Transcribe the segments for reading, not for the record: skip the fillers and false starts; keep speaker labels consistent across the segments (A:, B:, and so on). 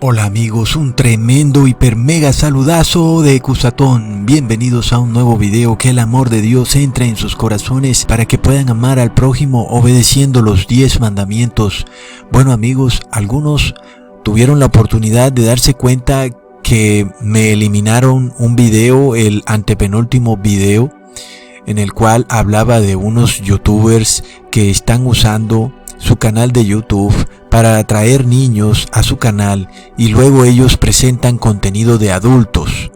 A: Hola amigos, un tremendo hiper mega saludazo de Cusatón. Bienvenidos a un nuevo video. Que el amor de Dios entre en sus corazones para que puedan amar al prójimo obedeciendo los 10 mandamientos. Bueno amigos, algunos tuvieron la oportunidad de darse cuenta que me eliminaron un video, el antepenúltimo video, en el cual hablaba de unos youtubers que están usando su canal de YouTube para atraer niños a su canal y luego ellos presentan contenido de adultos.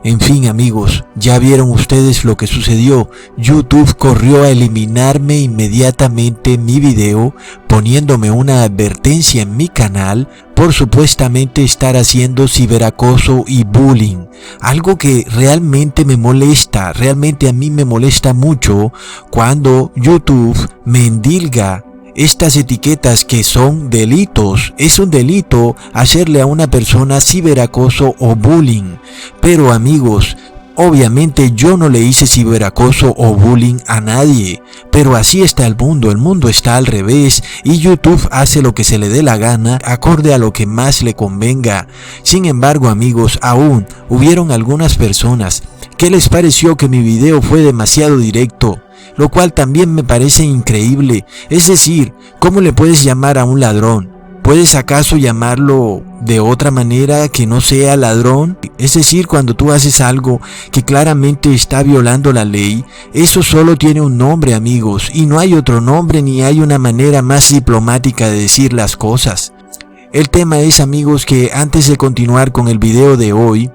A: En fin amigos, ya vieron ustedes lo que sucedió. YouTube corrió a eliminarme inmediatamente mi video, poniéndome una advertencia en mi canal por supuestamente estar haciendo ciberacoso y bullying. Algo que realmente me molesta, realmente a mí me molesta mucho cuando YouTube me endilga estas etiquetas que son delitos. Es un delito hacerle a una persona ciberacoso o bullying. Pero amigos, obviamente yo no le hice ciberacoso o bullying a nadie. Pero así está el mundo está al revés y YouTube hace lo que se le dé la gana acorde a lo que más le convenga. Sin embargo amigos, aún hubieron algunas personas que les pareció que mi video fue demasiado directo, lo cual también me parece increíble. Es decir, ¿cómo le puedes llamar a un ladrón? ¿Puedes acaso llamarlo de otra manera que no sea ladrón? Es decir, cuando tú haces algo que claramente está violando la ley, eso solo tiene un nombre amigos, y no hay otro nombre ni hay una manera más diplomática de decir las cosas. El tema es amigos que antes de continuar con el video de hoy,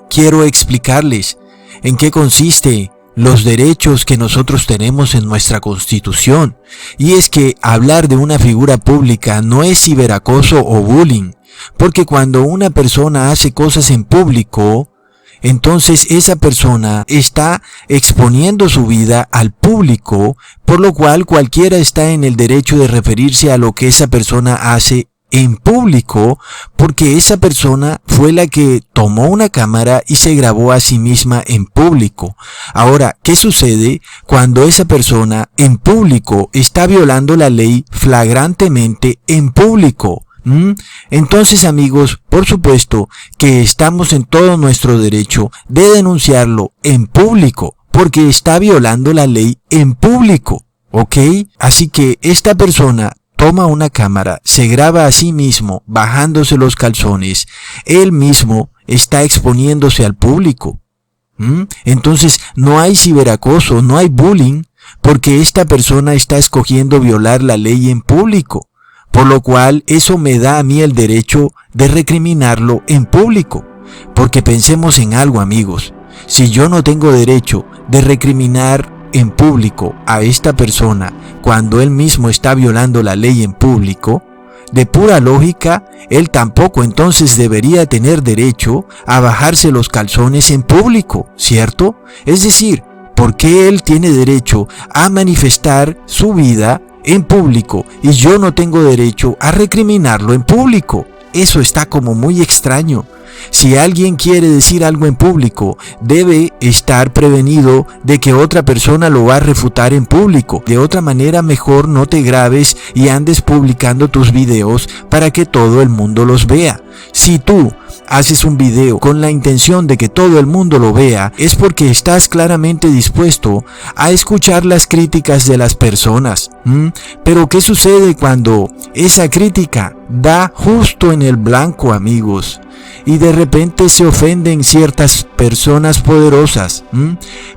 A: quiero explicarles en qué consiste los derechos que nosotros tenemos en nuestra Constitución. Y es que hablar de una figura pública no es ciberacoso o bullying, porque cuando una persona hace cosas en público, entonces esa persona está exponiendo su vida al público, por lo cual cualquiera está en el derecho de referirse a lo que esa persona hace en público, porque esa persona fue la que tomó una cámara y se grabó a sí misma en público. Ahora, ¿qué sucede cuando esa persona en público está violando la ley flagrantemente en público? Entonces amigos, por supuesto que estamos en todo nuestro derecho de denunciarlo en público, porque está violando la ley en público, ¿ok? Así que esta persona toma una cámara, se graba a sí mismo bajándose los calzones, él mismo está exponiéndose al público. Entonces no hay ciberacoso, no hay bullying, porque esta persona está escogiendo violar la ley en público, por lo cual eso me da a mí el derecho de recriminarlo en público. Porque pensemos en algo amigos, si yo no tengo derecho de recriminar en público a esta persona cuando él mismo está violando la ley en público, de pura lógica, él tampoco entonces debería tener derecho a bajarse los calzones en público, ¿cierto? Es decir, ¿por qué él tiene derecho a manifestar su vida en público y yo no tengo derecho a recriminarlo en público? Eso está como muy extraño. Si alguien quiere decir algo en público, debe estar prevenido de que otra persona lo va a refutar en público. De otra manera, mejor no te grabes y andes publicando tus videos para que todo el mundo los vea. Si tú haces un video con la intención de que todo el mundo lo vea, es porque estás claramente dispuesto a escuchar las críticas de las personas. Pero ¿qué sucede cuando esa crítica da justo en el blanco, amigos? Y de repente se ofenden ciertas personas poderosas.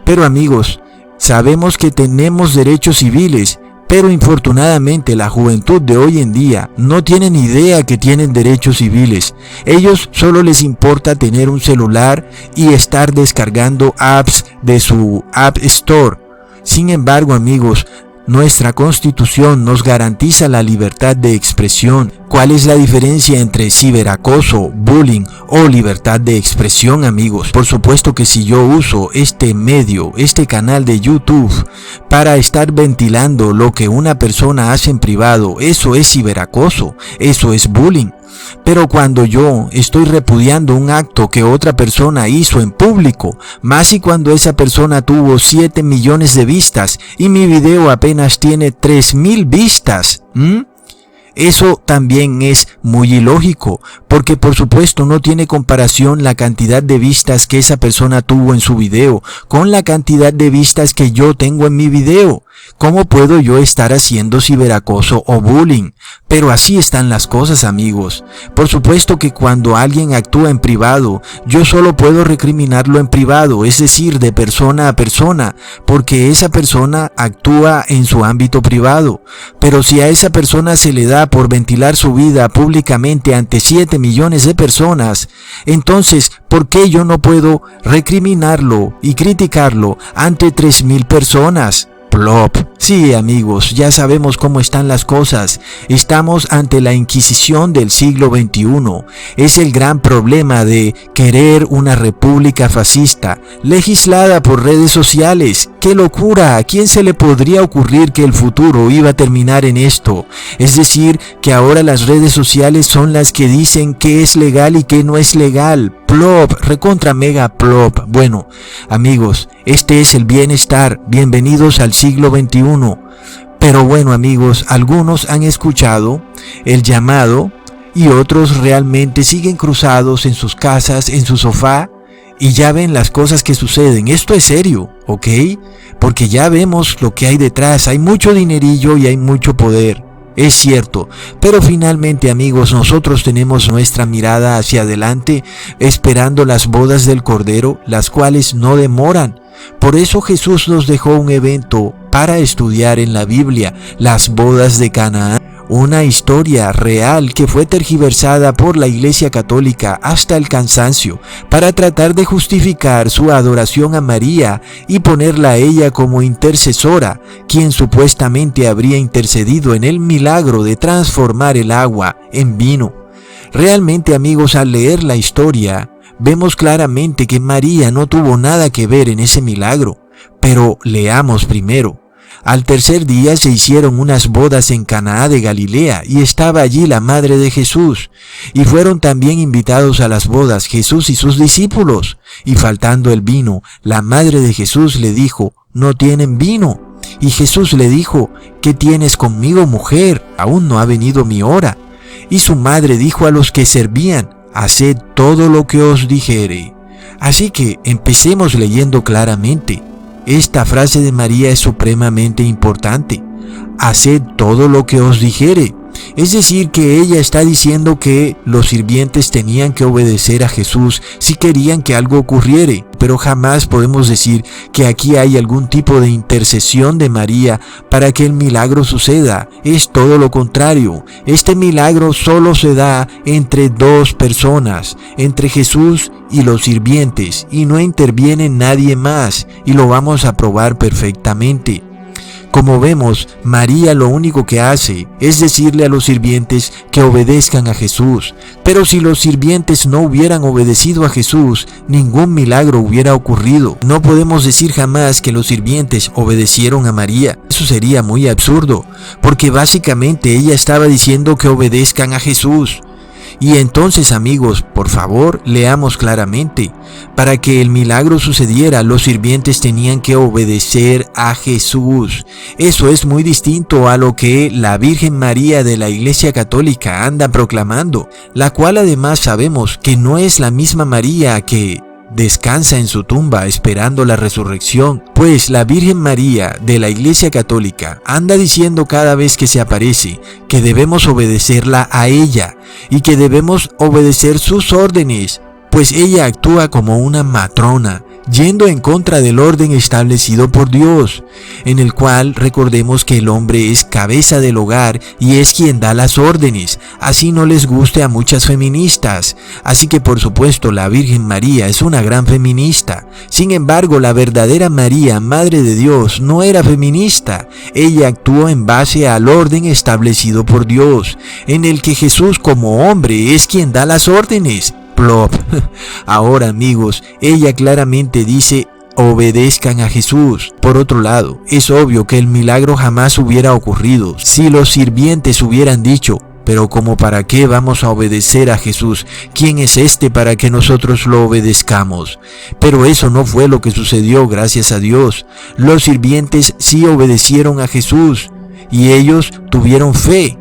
A: Pero amigos, sabemos que tenemos derechos civiles, pero infortunadamente la juventud de hoy en día no tiene ni idea que tienen derechos civiles. Ellos solo les importa tener un celular y estar descargando apps de su App Store. Sin embargo amigos, nuestra Constitución nos garantiza la libertad de expresión. ¿Cuál es la diferencia entre ciberacoso, bullying o libertad de expresión, amigos? Por supuesto que si yo uso este medio, este canal de YouTube, para estar ventilando lo que una persona hace en privado, eso es ciberacoso, eso es bullying. Pero cuando yo estoy repudiando un acto que otra persona hizo en público, más y cuando esa persona tuvo 7 millones de vistas y mi video apenas tiene 3,000 vistas, Eso también es muy ilógico, porque por supuesto no tiene comparación la cantidad de vistas que esa persona tuvo en su video con la cantidad de vistas que yo tengo en mi video. ¿Cómo puedo yo estar haciendo ciberacoso o bullying? Pero así están las cosas, amigos. Por supuesto que cuando alguien actúa en privado, yo solo puedo recriminarlo en privado, es decir, de persona a persona, porque esa persona actúa en su ámbito privado. Pero si a esa persona se le da por ventilar su vida públicamente ante 7 millones de personas, entonces, ¿por qué yo no puedo recriminarlo y criticarlo ante 3.000 personas? Plop. Sí, amigos, ya sabemos cómo están las cosas. Estamos ante la Inquisición del siglo XXI. Es el gran problema de querer una república fascista, legislada por redes sociales. ¡Qué locura! ¿A quién se le podría ocurrir que el futuro iba a terminar en esto? Es decir, que ahora las redes sociales son las que dicen qué es legal y qué no es legal. Plop, recontra mega plop. Bueno, amigos, este es el bienestar. Bienvenidos al siglo XXI. Pero bueno, amigos, algunos han escuchado el llamado y otros realmente siguen cruzados en sus casas, en su sofá, y ya ven las cosas que suceden. Esto es serio, ¿ok? Porque ya vemos lo que hay detrás. Hay mucho dinerillo y hay mucho poder. Es cierto, pero finalmente, amigos, nosotros tenemos nuestra mirada hacia adelante, esperando las bodas del Cordero, las cuales no demoran. Por eso Jesús nos dejó un evento para estudiar en la Biblia, las bodas de Canaán. Una historia real que fue tergiversada por la Iglesia Católica hasta el cansancio para tratar de justificar su adoración a María y ponerla a ella como intercesora, quien supuestamente habría intercedido en el milagro de transformar el agua en vino. Realmente, amigos, al leer la historia, vemos claramente que María no tuvo nada que ver en ese milagro. Pero leamos primero. Al tercer día se hicieron unas bodas en Caná de Galilea, y estaba allí la madre de Jesús. Y fueron también invitados a las bodas Jesús y sus discípulos. Y faltando el vino, la madre de Jesús le dijo: «No tienen vino». Y Jesús le dijo: «¿Qué tienes conmigo, mujer? Aún no ha venido mi hora». Y su madre dijo a los que servían: «Haced todo lo que os dijere». Así que empecemos leyendo claramente. Esta frase de María es supremamente importante. Haced todo lo que os dijere. Es decir, que ella está diciendo que los sirvientes tenían que obedecer a Jesús si querían que algo ocurriere. Pero jamás podemos decir que aquí hay algún tipo de intercesión de María para que el milagro suceda. Es todo lo contrario. Este milagro solo se da entre dos personas, entre Jesús y los sirvientes, y no interviene nadie más, y lo vamos a probar perfectamente. Como vemos, María lo único que hace es decirle a los sirvientes que obedezcan a Jesús. Pero si los sirvientes no hubieran obedecido a Jesús, ningún milagro hubiera ocurrido. No podemos decir jamás que los sirvientes obedecieron a María. Eso sería muy absurdo, porque básicamente ella estaba diciendo que obedezcan a Jesús. Y entonces, amigos, por favor, leamos claramente. Para que el milagro sucediera, los sirvientes tenían que obedecer a Jesús. Eso es muy distinto a lo que la Virgen María de la Iglesia Católica anda proclamando, la cual además sabemos que no es la misma María que descansa en su tumba esperando la resurrección, pues la Virgen María de la Iglesia Católica anda diciendo cada vez que se aparece que debemos obedecerla a ella y que debemos obedecer sus órdenes, pues ella actúa como una matrona, yendo en contra del orden establecido por Dios, en el cual recordemos que el hombre es cabeza del hogar y es quien da las órdenes, así no les guste a muchas feministas. Así que por supuesto la Virgen María es una gran feminista. Sin embargo, la verdadera María, Madre de Dios, no era feminista. Ella actuó en base al orden establecido por Dios, en el que Jesús como hombre es quien da las órdenes. Plop. Ahora, amigos, ella claramente dice: obedezcan a Jesús. Por otro lado, es obvio que el milagro jamás hubiera ocurrido si los sirvientes hubieran dicho: pero ¿como para qué vamos a obedecer a Jesús? ¿Quién es este para que nosotros lo obedezcamos? Pero eso no fue lo que sucedió, gracias a Dios. Los sirvientes sí obedecieron a Jesús y ellos tuvieron fe.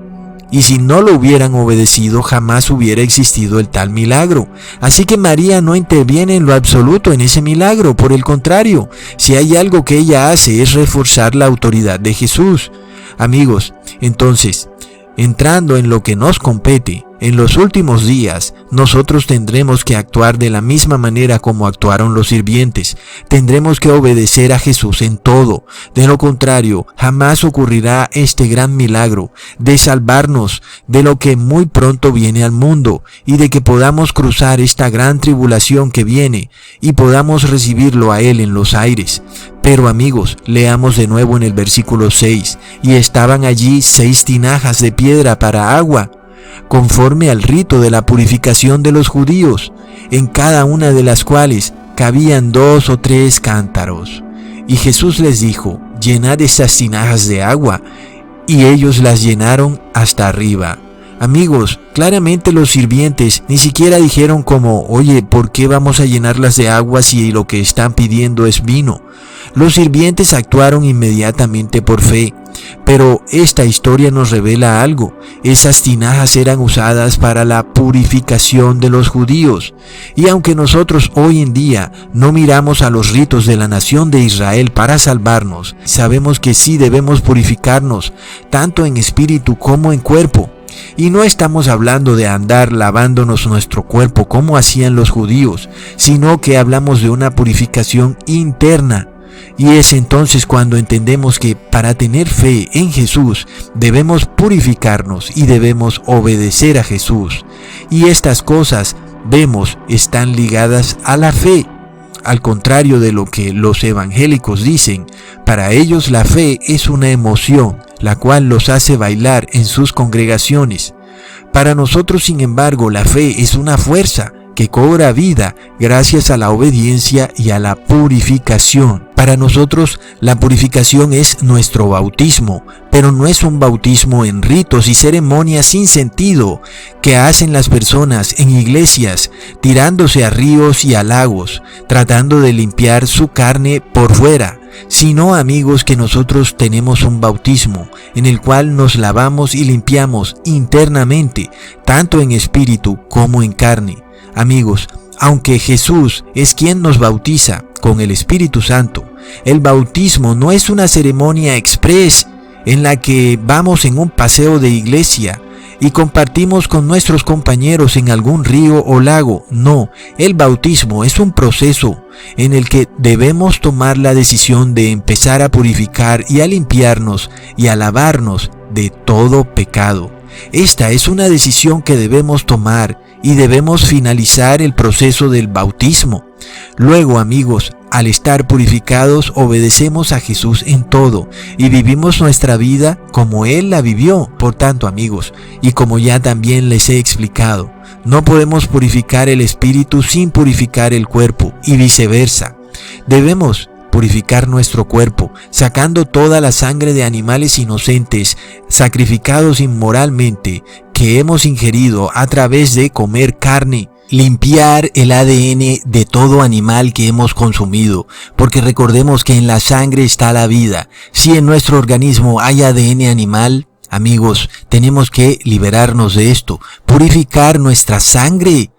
A: y si no lo hubieran obedecido jamás hubiera existido el tal milagro. Así que María no interviene en lo absoluto en ese milagro, por el contrario, si hay algo que ella hace es reforzar la autoridad de Jesús. Amigos, entonces, entrando en lo que nos compete, en los últimos días, nosotros tendremos que actuar de la misma manera como actuaron los sirvientes. Tendremos que obedecer a Jesús en todo. De lo contrario, jamás ocurrirá este gran milagro de salvarnos de lo que muy pronto viene al mundo y de que podamos cruzar esta gran tribulación que viene y podamos recibirlo a Él en los aires. Pero amigos, leamos de nuevo en el versículo 6. Y estaban allí 6 tinajas de piedra para agua, conforme al rito de la purificación de los judíos, en cada una de las cuales cabían 2 o 3 cántaros. Y Jesús les dijo: llenad estas tinajas de agua, y ellos las llenaron hasta arriba. Amigos, claramente los sirvientes ni siquiera dijeron como: oye, ¿por qué vamos a llenarlas de agua si lo que están pidiendo es vino? Los sirvientes actuaron inmediatamente por fe. Pero esta historia nos revela algo. Esas tinajas eran usadas para la purificación de los judíos. Y aunque nosotros hoy en día no miramos a los ritos de la nación de Israel para salvarnos, sabemos que sí debemos purificarnos, tanto en espíritu como en cuerpo. Y no estamos hablando de andar lavándonos nuestro cuerpo como hacían los judíos, sino que hablamos de una purificación interna. Y es entonces cuando entendemos que para tener fe en Jesús debemos purificarnos y debemos obedecer a Jesús. Y estas cosas, vemos, están ligadas a la fe. Al contrario de lo que los evangélicos dicen, para ellos la fe es una emoción, la cual los hace bailar en sus congregaciones. Para nosotros, sin embargo, la fe es una fuerza que cobra vida gracias a la obediencia y a la purificación. Para nosotros, la purificación es nuestro bautismo, pero no es un bautismo en ritos y ceremonias sin sentido que hacen las personas en iglesias, tirándose a ríos y a lagos, tratando de limpiar su carne por fuera, sino, amigos, que nosotros tenemos un bautismo en el cual nos lavamos y limpiamos internamente, tanto en espíritu como en carne. Amigos, aunque Jesús es quien nos bautiza con el Espíritu Santo, el bautismo no es una ceremonia express en la que vamos en un paseo de iglesia y compartimos con nuestros compañeros en algún río o lago. No, el bautismo es un proceso en el que debemos tomar la decisión de empezar a purificar y a limpiarnos y a lavarnos de todo pecado. Esta es una decisión que debemos tomar y debemos finalizar el proceso del bautismo. Luego, amigos, al estar purificados, obedecemos a Jesús en todo y vivimos nuestra vida como Él la vivió. Por tanto, amigos, y como ya también les he explicado, no podemos purificar el espíritu sin purificar el cuerpo y viceversa. Debemos purificar nuestro cuerpo, sacando toda la sangre de animales inocentes, sacrificados inmoralmente, que hemos ingerido a través de comer carne. Limpiar el ADN de todo animal que hemos consumido, porque recordemos que en la sangre está la vida. Si en nuestro organismo hay ADN animal, amigos, tenemos que liberarnos de esto, purificar nuestra sangre,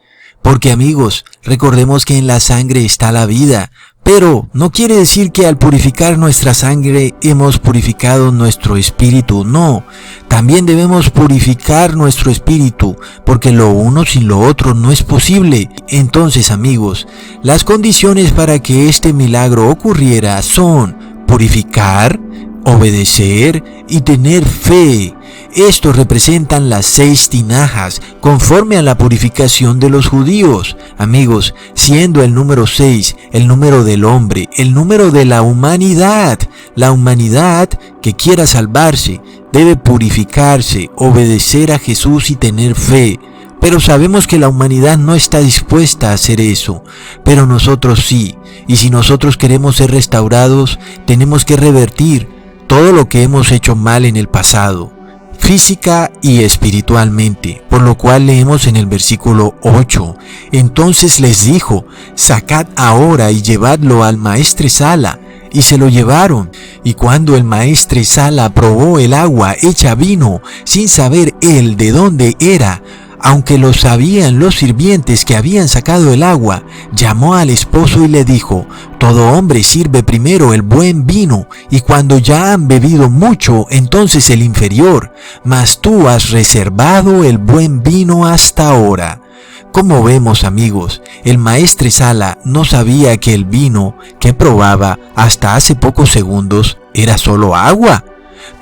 A: porque, amigos, recordemos que en la sangre está la vida. Pero no quiere decir que al purificar nuestra sangre hemos purificado nuestro espíritu, no. También debemos purificar nuestro espíritu, porque lo uno sin lo otro no es posible. Entonces, amigos, las condiciones para que este milagro ocurriera son purificar, obedecer y tener fe. Estos representan las 6 tinajas conforme a la purificación de los judíos, amigos, siendo el número 6 el número del hombre, el número de la humanidad. La humanidad que quiera salvarse debe purificarse, obedecer a Jesús y tener fe. Pero sabemos que la humanidad no está dispuesta a hacer eso, pero nosotros sí. Y si nosotros queremos ser restaurados, tenemos que revertir todo lo que hemos hecho mal en el pasado, física y espiritualmente, por lo cual leemos en el versículo 8, entonces les dijo, sacad ahora y llevadlo al maestresala, y se lo llevaron. Y cuando el maestresala probó el agua hecha vino, sin saber él de dónde era, aunque lo sabían los sirvientes que habían sacado el agua, llamó al esposo y le dijo: todo hombre sirve primero el buen vino, y cuando ya han bebido mucho, entonces el inferior, mas tú has reservado el buen vino hasta ahora. Como vemos, amigos, el maestresala no sabía que el vino que probaba hasta hace pocos segundos era solo agua,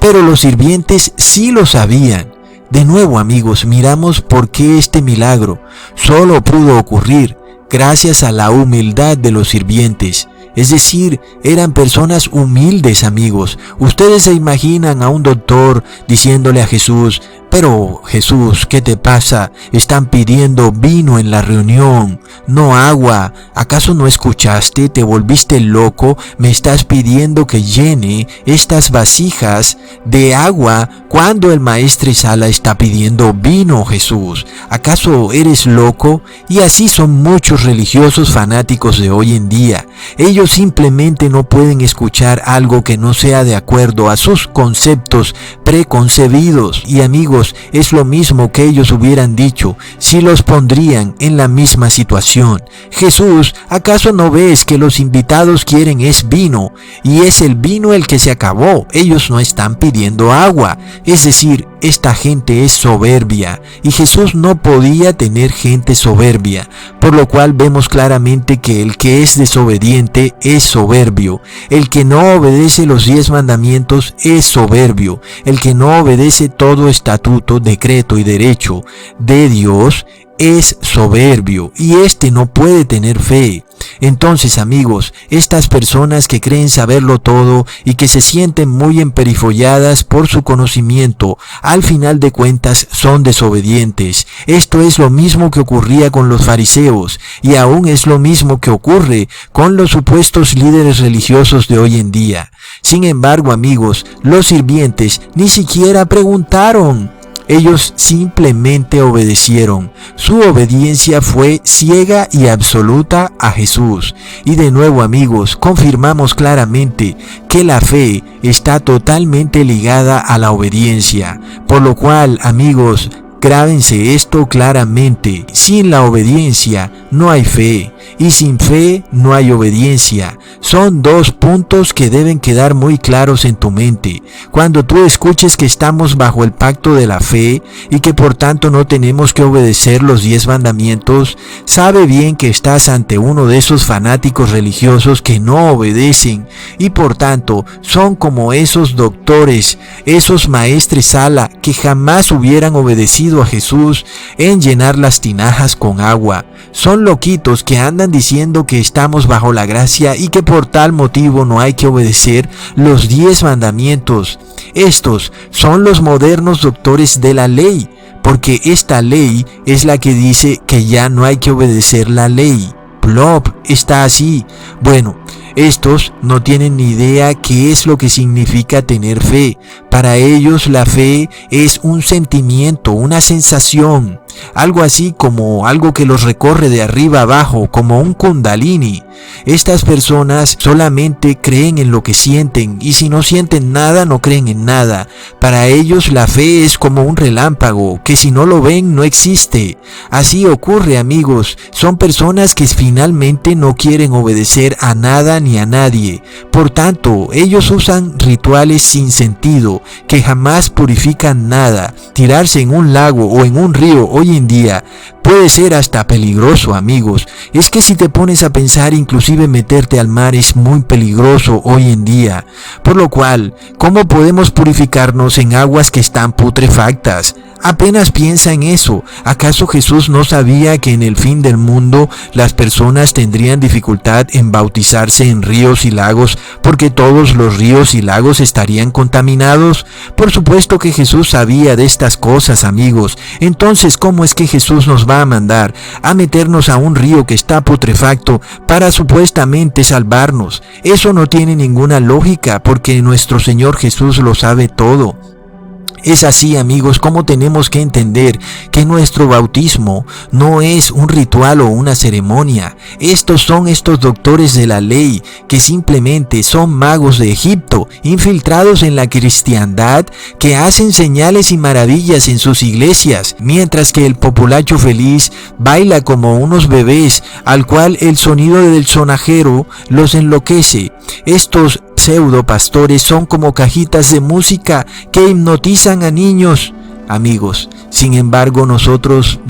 A: pero los sirvientes sí lo sabían. De nuevo, amigos, miramos por qué este milagro solo pudo ocurrir gracias a la humildad de los sirvientes. Es decir, eran personas humildes, amigos. Ustedes se imaginan a un doctor diciéndole a Jesús: pero Jesús, ¿qué te pasa? Están pidiendo vino en la reunión, no agua. ¿Acaso no escuchaste? ¿Te volviste loco? ¿Me estás pidiendo que llene estas vasijas de agua cuando el maestresala está pidiendo vino, Jesús? ¿Acaso eres loco? Y así son muchos religiosos fanáticos de hoy en día. Ellos simplemente no pueden escuchar algo que no sea de acuerdo a sus conceptos preconcebidos. Y amigos, es lo mismo que ellos hubieran dicho si los pondrían en la misma situación. Jesús, ¿acaso no ves que los invitados quieren es vino? Y es el vino el que se acabó. Ellos no están pidiendo agua. Es decir, esta gente es soberbia, y Jesús no podía tener gente soberbia, por lo cual vemos claramente que el que es desobediente es soberbio. El que no obedece los 10 mandamientos es soberbio. El que no obedece todo estatuto, decreto y derecho de Dios es soberbio, y este no puede tener fe. Entonces, amigos, estas personas que creen saberlo todo y que se sienten muy emperifolladas por su conocimiento, al final de cuentas son desobedientes. Esto es lo mismo que ocurría con los fariseos, y aún es lo mismo que ocurre con los supuestos líderes religiosos de hoy en día. Sin embargo, amigos, los sirvientes ni siquiera preguntaron. Ellos simplemente obedecieron. Su obediencia fue ciega y absoluta a Jesús. Y de nuevo, amigos, confirmamos claramente que la fe está totalmente ligada a la obediencia. Por lo cual, amigos, grábense esto claramente: sin la obediencia no hay fe, y sin fe no hay obediencia. Son dos puntos que deben quedar muy claros en tu mente. Cuando tú escuches que estamos bajo el pacto de la fe y que por tanto no tenemos que obedecer los 10 mandamientos, sabe bien que estás ante uno de esos fanáticos religiosos que no obedecen, y por tanto son como esos doctores, esos maestresala que jamás hubieran obedecido a Jesús en llenar las tinajas con agua. Son loquitos que andan diciendo que estamos bajo la gracia y que por tal motivo no hay que obedecer los 10 mandamientos. Estos son los modernos doctores de la ley, porque esta ley es la que dice que ya no hay que obedecer la ley. Plop, está así. Bueno, estos no tienen ni idea qué es lo que significa tener fe. Para ellos la fe es un sentimiento, una sensación, algo así como algo que los recorre de arriba abajo, como un kundalini. Estas personas solamente creen en lo que sienten, y si no sienten nada, no creen en nada. Para ellos la fe es como un relámpago, que si no lo ven no existe. Así ocurre, amigos. Son personas que finalmente no quieren obedecer a nada ni a nadie. Por tanto, ellos usan rituales sin sentido, que jamás purifican nada. Tirarse en un lago o en un río hoy en día puede ser hasta peligroso, amigos. Es que si te pones a pensar, inclusive meterte al mar es muy peligroso hoy en día. Por lo cual, ¿cómo podemos purificarnos en aguas que están putrefactas? Apenas piensa en eso. ¿Acaso Jesús no sabía que en el fin del mundo las personas tendrían dificultad en bautizarse en ríos y lagos porque todos los ríos y lagos estarían contaminados? Por supuesto que Jesús sabía de estas cosas, amigos. Entonces, ¿cómo es que Jesús nos va a mandar a meternos a un río que está putrefacto para supuestamente salvarnos? Eso no tiene ninguna lógica, porque nuestro Señor Jesús lo sabe todo. Es así, amigos, como tenemos que entender que nuestro bautismo no es un ritual o una ceremonia. Estos doctores de la ley que simplemente son magos de Egipto, infiltrados en la cristiandad, que hacen señales y maravillas en sus iglesias, mientras que el populacho feliz baila como unos bebés, al cual el sonido del sonajero los enloquece. Estos pseudo pastores son como cajitas de música que hipnotizan a niños. Amigos, sin embargo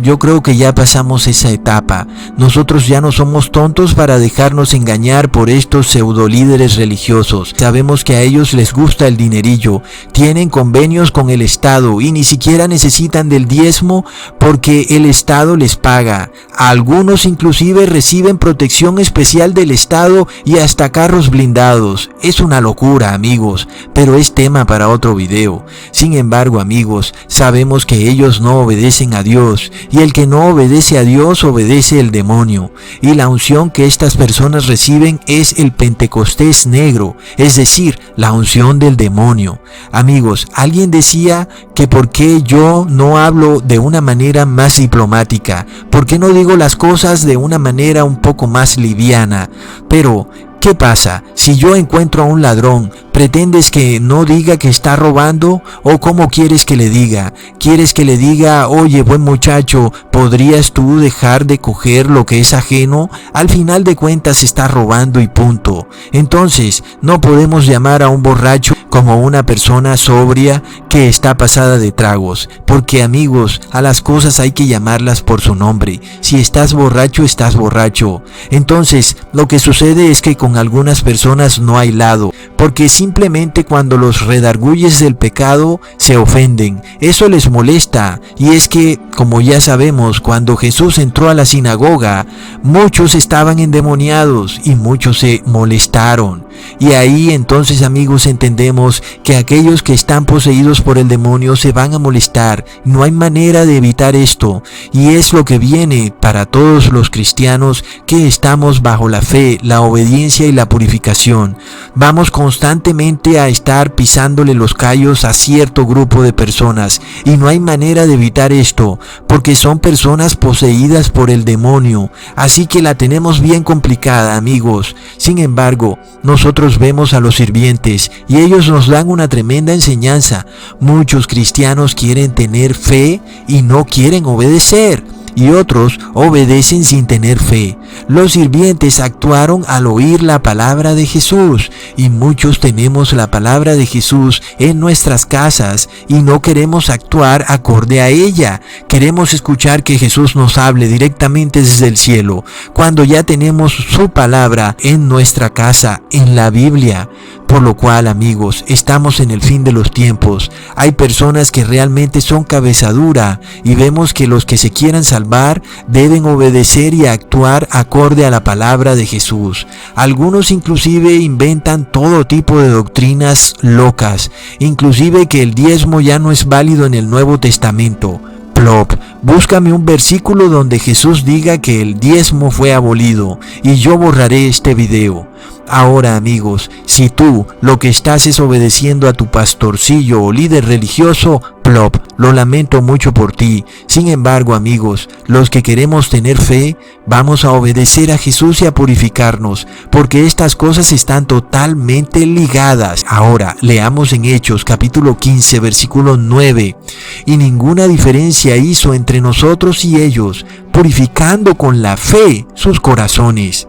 A: yo creo que ya pasamos esa etapa. Nosotros ya no somos tontos para dejarnos engañar por estos pseudo líderes religiosos. Sabemos que a ellos les gusta el dinerillo, tienen convenios con el Estado y ni siquiera necesitan del diezmo porque el Estado les paga. Algunos inclusive reciben protección especial del Estado y hasta carros blindados. Es una locura, amigos, pero es tema para otro video. Sin embargo, amigos, sabemos que ellos no obedecen a Dios, y el que no obedece a Dios obedece al demonio, y la unción que estas personas reciben es el Pentecostés negro, es decir, la unción del demonio. Amigos, alguien decía que por qué yo no hablo de una manera más diplomática, por qué no digo las cosas de una manera un poco más liviana, pero ¿qué pasa? Si yo encuentro a un ladrón, ¿pretendes que no diga que está robando? ¿O cómo quieres que le diga? ¿Quieres que le diga, oye, buen muchacho, ¿podrías tú dejar de coger lo que es ajeno? Al final de cuentas está robando y punto. Entonces, no podemos llamar a un borracho como una persona sobria que está pasada de tragos, porque amigos, a las cosas hay que llamarlas por su nombre. Si estás borracho, estás borracho. Entonces, lo que sucede es que con algunas personas no hay lado, porque simplemente cuando los redarguyes del pecado se ofenden. Eso les molesta, y es que, como ya sabemos, cuando Jesús entró a la sinagoga, muchos estaban endemoniados y muchos se molestaron. Y ahí entonces, amigos, entendemos que aquellos que están poseídos por el demonio se van a molestar. No hay manera de evitar esto, y es lo que viene para todos los cristianos que estamos bajo la fe, la obediencia y la purificación. Vamos constantemente a estar pisándole los callos a cierto grupo de personas, y no hay manera de evitar esto, porque son personas poseídas por el demonio. Así que la tenemos bien complicada, amigos. Sin embargo, nosotros vemos a los sirvientes y ellos nos dan una tremenda enseñanza. Muchos cristianos quieren tener fe y no quieren obedecer, y otros obedecen sin tener fe. Los sirvientes actuaron al oír la palabra de Jesús, y muchos tenemos la palabra de Jesús en nuestras casas y no queremos actuar acorde a ella. Queremos escuchar que Jesús nos hable directamente desde el cielo, cuando ya tenemos su palabra en nuestra casa, en la Biblia. Por lo cual, amigos, estamos en el fin de los tiempos. Hay personas que realmente son cabeza dura, y vemos que los que se quieran salvar deben obedecer y actuar acorde a la palabra de Jesús. Algunos inclusive inventan todo tipo de doctrinas locas, inclusive que el diezmo ya no es válido en el Nuevo Testamento. Plop, búscame un versículo donde Jesús diga que el diezmo fue abolido, y yo borraré este video. Ahora, amigos, si tú lo que estás es obedeciendo a tu pastorcillo o líder religioso, plop, lo lamento mucho por ti. Sin embargo, amigos, los que queremos tener fe, vamos a obedecer a Jesús y a purificarnos, porque estas cosas están totalmente ligadas. Ahora, leamos en Hechos capítulo 15, versículo 9. Y ninguna diferencia hizo entre nosotros y ellos, purificando con la fe sus corazones.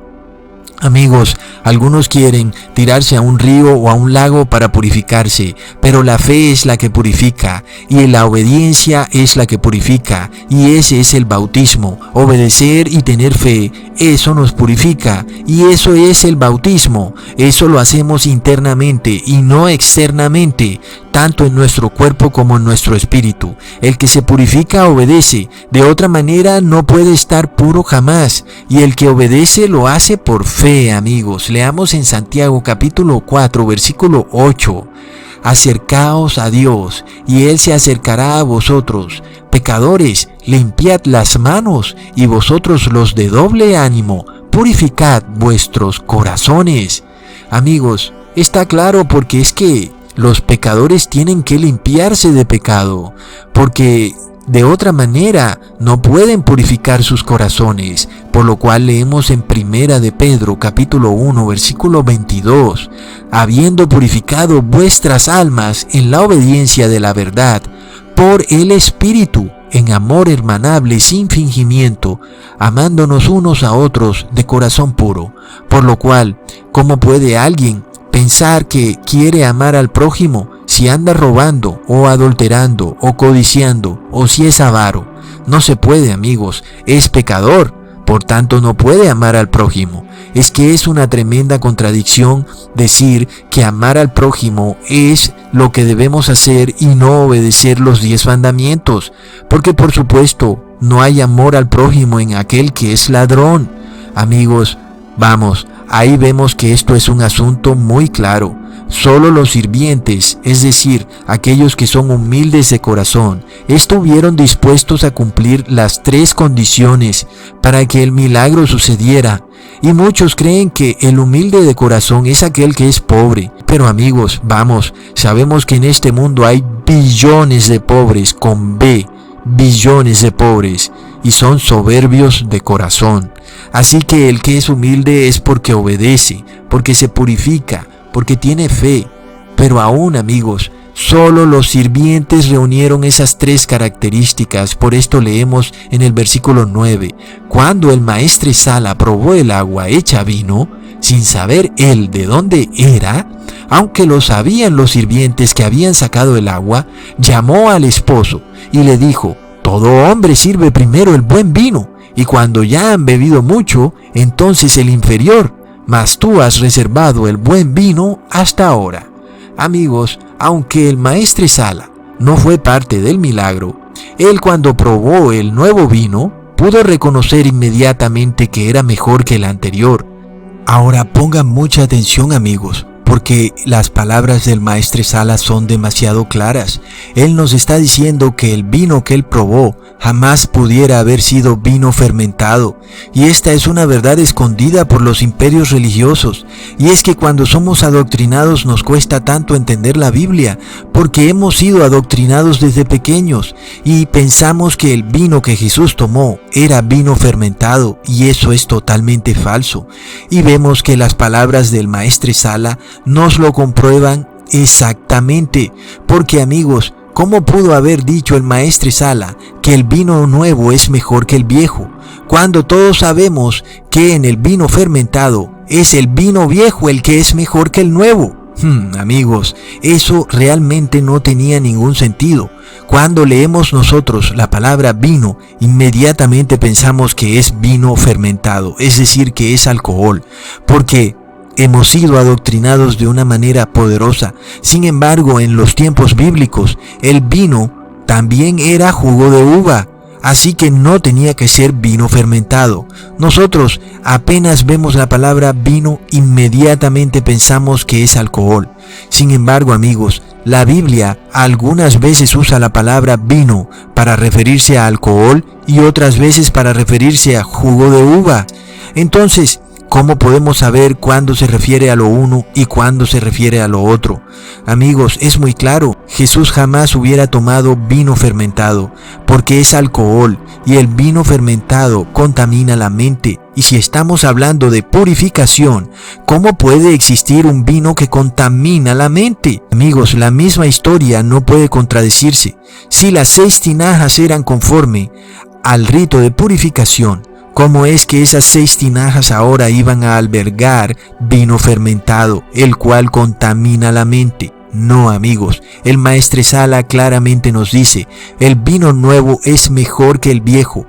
A: Amigos, algunos quieren tirarse a un río o a un lago para purificarse, pero la fe es la que purifica, y la obediencia es la que purifica, y ese es el bautismo. Obedecer y tener fe, eso nos purifica, y eso es el bautismo. Eso lo hacemos internamente y no externamente, tanto en nuestro cuerpo como en nuestro espíritu. El que se purifica obedece, de otra manera no puede estar puro jamás, y el que obedece lo hace por fe. Amigos, leamos en Santiago capítulo 4 versículo 8. Acercaos a Dios, y Él se acercará a vosotros. Pecadores, limpiad las manos, y vosotros los de doble ánimo, purificad vuestros corazones. Amigos, está claro, porque es que los pecadores tienen que limpiarse de pecado, porque de otra manera no pueden purificar sus corazones, por lo cual leemos en Primera de Pedro capítulo 1 versículo 22, habiendo purificado vuestras almas en la obediencia de la verdad, por el Espíritu, en amor hermanable sin fingimiento, amándonos unos a otros de corazón puro. Por lo cual, ¿cómo puede alguien pensar que quiere amar al prójimo si anda robando o adulterando o codiciando o si es avaro? No se puede, amigos, es pecador, por tanto no puede amar al prójimo. Es que es una tremenda contradicción decir que amar al prójimo es lo que debemos hacer y no obedecer los 10 mandamientos, porque por supuesto no hay amor al prójimo en aquel que es ladrón. Amigos, vamos, ahí vemos que esto es un asunto muy claro. Solo los sirvientes, es decir, aquellos que son humildes de corazón, estuvieron dispuestos a cumplir las 3 condiciones para que el milagro sucediera. Y muchos creen que el humilde de corazón es aquel que es pobre. Pero amigos, vamos, sabemos que en este mundo hay billones de pobres con B, billones de pobres, y son soberbios de corazón. Así que el que es humilde es porque obedece, porque se purifica, porque tiene fe. Pero aún, amigos, solo los sirvientes reunieron esas 3 características. Por esto leemos en el versículo 9, cuando el maestresala probó el agua hecha vino, sin saber él de dónde era, aunque lo sabían los sirvientes que habían sacado el agua, llamó al esposo y le dijo: todo hombre sirve primero el buen vino, y cuando ya han bebido mucho, entonces el inferior, mas tú has reservado el buen vino hasta ahora. Amigos, aunque el maestresala no fue parte del milagro, él cuando probó el nuevo vino, pudo reconocer inmediatamente que era mejor que el anterior. Ahora pongan mucha atención, amigos, porque las palabras del maestresala son demasiado claras. Él nos está diciendo que el vino que él probó jamás pudiera haber sido vino fermentado, y esta es una verdad escondida por los imperios religiosos. Y es que cuando somos adoctrinados nos cuesta tanto entender la Biblia, porque hemos sido adoctrinados desde pequeños y pensamos que el vino que Jesús tomó era vino fermentado, y eso es totalmente falso. Y vemos que las palabras del maestresala nos lo comprueban exactamente, porque amigos, ¿cómo pudo haber dicho el maestresala que el vino nuevo es mejor que el viejo, cuando todos sabemos que en el vino fermentado es el vino viejo el que es mejor que el nuevo? Amigos, eso realmente no tenía ningún sentido. Cuando leemos nosotros la palabra vino, inmediatamente pensamos que es vino fermentado, es decir, que es alcohol, porque hemos sido adoctrinados de una manera poderosa. Sin embargo, en los tiempos bíblicos, el vino también era jugo de uva, así que no tenía que ser vino fermentado. Nosotros apenas vemos la palabra vino, inmediatamente pensamos que es alcohol. Sin embargo, amigos, la Biblia algunas veces usa la palabra vino para referirse a alcohol y otras veces para referirse a jugo de uva. Entonces, ¿cómo podemos saber cuándo se refiere a lo uno y cuándo se refiere a lo otro? Amigos, es muy claro, Jesús jamás hubiera tomado vino fermentado, porque es alcohol, y el vino fermentado contamina la mente. Y si estamos hablando de purificación, ¿cómo puede existir un vino que contamina la mente? Amigos, la misma historia no puede contradecirse. Si las 6 tinajas eran conforme al rito de purificación, ¿cómo es que esas 6 tinajas ahora iban a albergar vino fermentado, el cual contamina la mente? No, amigos, el maestresala claramente nos dice, el vino nuevo es mejor que el viejo.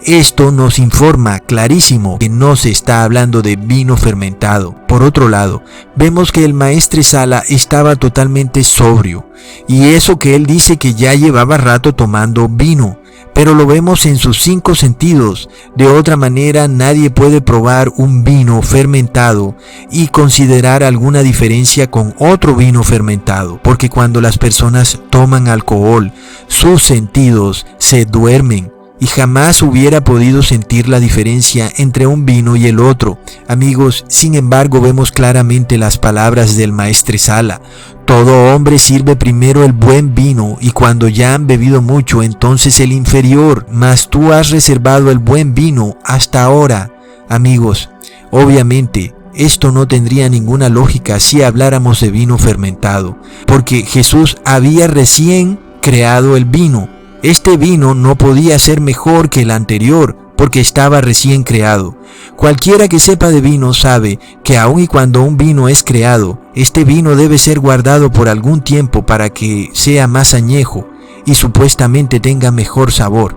A: Esto nos informa clarísimo que no se está hablando de vino fermentado. Por otro lado, vemos que el maestresala estaba totalmente sobrio, y eso que él dice que ya llevaba rato tomando vino, pero lo vemos en sus 5 sentidos. De otra manera, nadie puede probar un vino fermentado y considerar alguna diferencia con otro vino fermentado, porque cuando las personas toman alcohol, sus sentidos se duermen y jamás hubiera podido sentir la diferencia entre un vino y el otro. Amigos, sin embargo, vemos claramente las palabras del Maestresala. Todo hombre sirve primero el buen vino, y cuando ya han bebido mucho, entonces el inferior, mas tú has reservado el buen vino hasta ahora. Amigos, obviamente, esto no tendría ninguna lógica si habláramos de vino fermentado, porque Jesús había recién creado el vino. Este vino no podía ser mejor que el anterior, porque estaba recién creado. Cualquiera que sepa de vino sabe que aun y cuando un vino es creado, este vino debe ser guardado por algún tiempo para que sea más añejo y supuestamente tenga mejor sabor.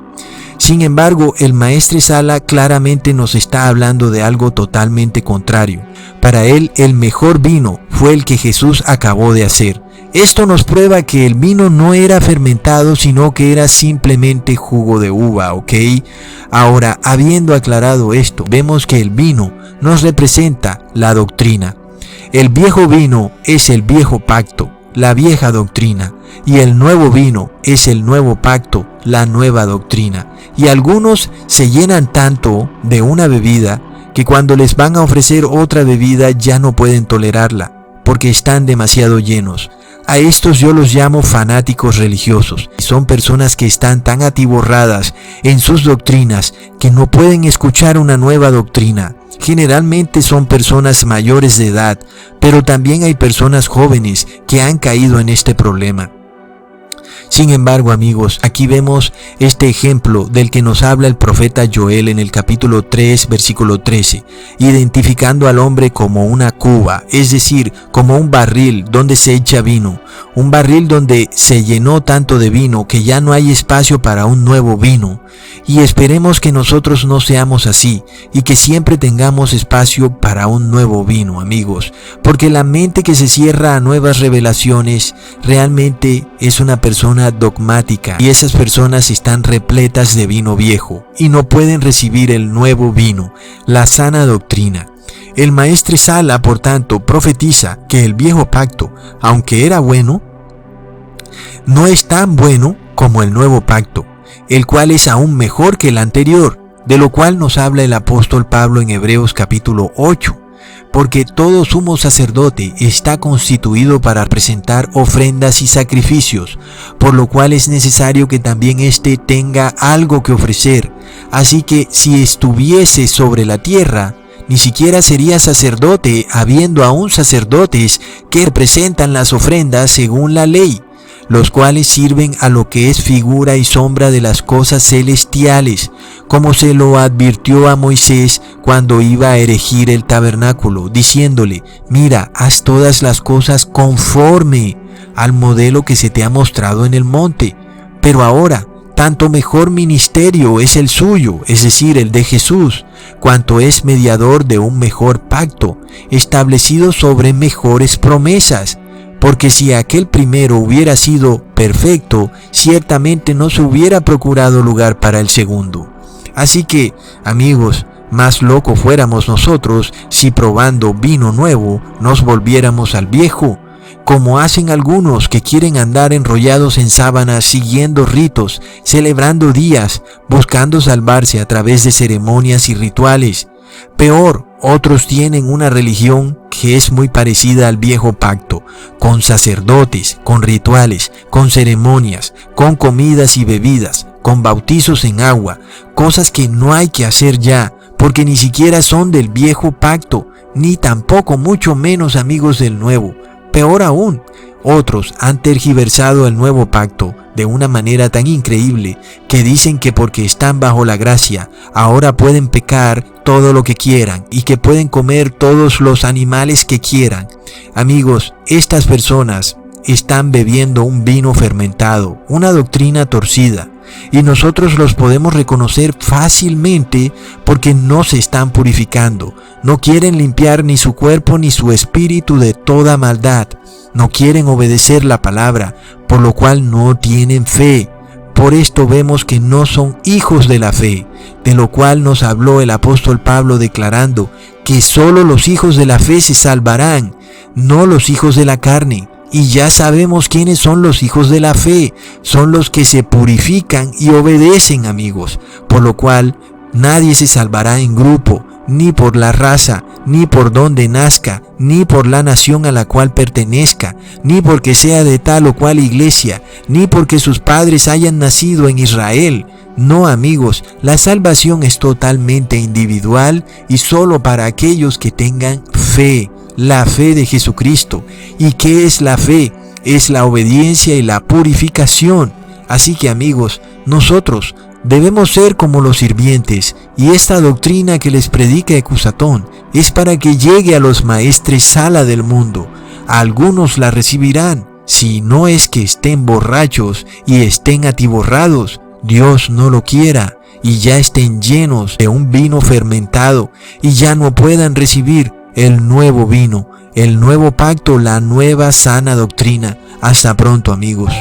A: Sin embargo, el Maestresala claramente nos está hablando de algo totalmente contrario. Para él, el mejor vino fue el que Jesús acabó de hacer. Esto nos prueba que el vino no era fermentado, sino que era simplemente jugo de uva, ¿ok? Ahora, habiendo aclarado esto, vemos que el vino nos representa la doctrina. El viejo vino es el viejo pacto, la vieja doctrina, y el nuevo vino es el nuevo pacto, la nueva doctrina. Y algunos se llenan tanto de una bebida que cuando les van a ofrecer otra bebida ya no pueden tolerarla, porque están demasiado llenos. A estos yo los llamo fanáticos religiosos. Son personas que están tan atiborradas en sus doctrinas que no pueden escuchar una nueva doctrina. Generalmente son personas mayores de edad, pero también hay personas jóvenes que han caído en este problema. Sin embargo, amigos, aquí vemos este ejemplo del que nos habla el profeta Joel en el capítulo 3, versículo 13, identificando al hombre como una cuba, es decir, como un barril donde se echa vino, un barril donde se llenó tanto de vino que ya no hay espacio para un nuevo vino. Y esperemos que nosotros no seamos así y que siempre tengamos espacio para un nuevo vino, amigos, porque la mente que se cierra a nuevas revelaciones realmente es una persona dogmática, y esas personas están repletas de vino viejo y no pueden recibir el nuevo vino, la sana doctrina. El Maestresala, por tanto, profetiza que el viejo pacto, aunque era bueno, no es tan bueno como el nuevo pacto, el cual es aún mejor que el anterior, de lo cual nos habla el apóstol Pablo en Hebreos capítulo 8. Porque todo sumo sacerdote está constituido para presentar ofrendas y sacrificios, por lo cual es necesario que también éste tenga algo que ofrecer. Así que si estuviese sobre la tierra, ni siquiera sería sacerdote, habiendo aún sacerdotes que representan las ofrendas según la ley, los cuales sirven a lo que es figura y sombra de las cosas celestiales, como se lo advirtió a Moisés cuando iba a erigir el tabernáculo, diciéndole: mira, haz todas las cosas conforme al modelo que se te ha mostrado en el monte. Pero ahora, tanto mejor ministerio es el suyo, es decir, el de Jesús, cuanto es mediador de un mejor pacto, establecido sobre mejores promesas. Porque si aquel primero hubiera sido perfecto, ciertamente no se hubiera procurado lugar para el segundo. Así que, amigos, más loco fuéramos nosotros si probando vino nuevo nos volviéramos al viejo, como hacen algunos que quieren andar enrollados en sábanas siguiendo ritos, celebrando días, buscando salvarse a través de ceremonias y rituales. Peor, otros tienen una religión que es muy parecida al viejo pacto, con sacerdotes, con rituales, con ceremonias, con comidas y bebidas, con bautizos en agua, cosas que no hay que hacer ya, porque ni siquiera son del viejo pacto, ni tampoco mucho menos amigos del nuevo. Peor aún, otros han tergiversado el nuevo pacto de una manera tan increíble que dicen que porque están bajo la gracia, ahora pueden pecar todo lo que quieran y que pueden comer todos los animales que quieran. Amigos, estas personas están bebiendo un vino fermentado, una doctrina torcida, y nosotros los podemos reconocer fácilmente porque no se están purificando, no quieren limpiar ni su cuerpo ni su espíritu de toda maldad, no quieren obedecer la palabra, por lo cual no tienen fe. Por esto vemos que no son hijos de la fe, de lo cual nos habló el apóstol Pablo declarando que solo los hijos de la fe se salvarán, no los hijos de la carne. Y ya sabemos quiénes son los hijos de la fe. Son los que se purifican y obedecen, amigos. Por lo cual, nadie se salvará en grupo, ni por la raza, ni por donde nazca, ni por la nación a la cual pertenezca, ni porque sea de tal o cual iglesia, ni porque sus padres hayan nacido en Israel. No, amigos, la salvación es totalmente individual y solo para aquellos que tengan fe, la fe de Jesucristo. ¿Y qué es la fe? Es la obediencia y la purificación. Así que, amigos, nosotros debemos ser como los sirvientes, y esta doctrina que les predica Ecusatón es para que llegue a los maestres sala del mundo. Algunos la recibirán, si no es que estén borrachos y estén atiborrados, Dios no lo quiera, y ya estén llenos de un vino fermentado y ya no puedan recibir el nuevo vino, el nuevo pacto, la nueva sana doctrina. Hasta pronto, amigos.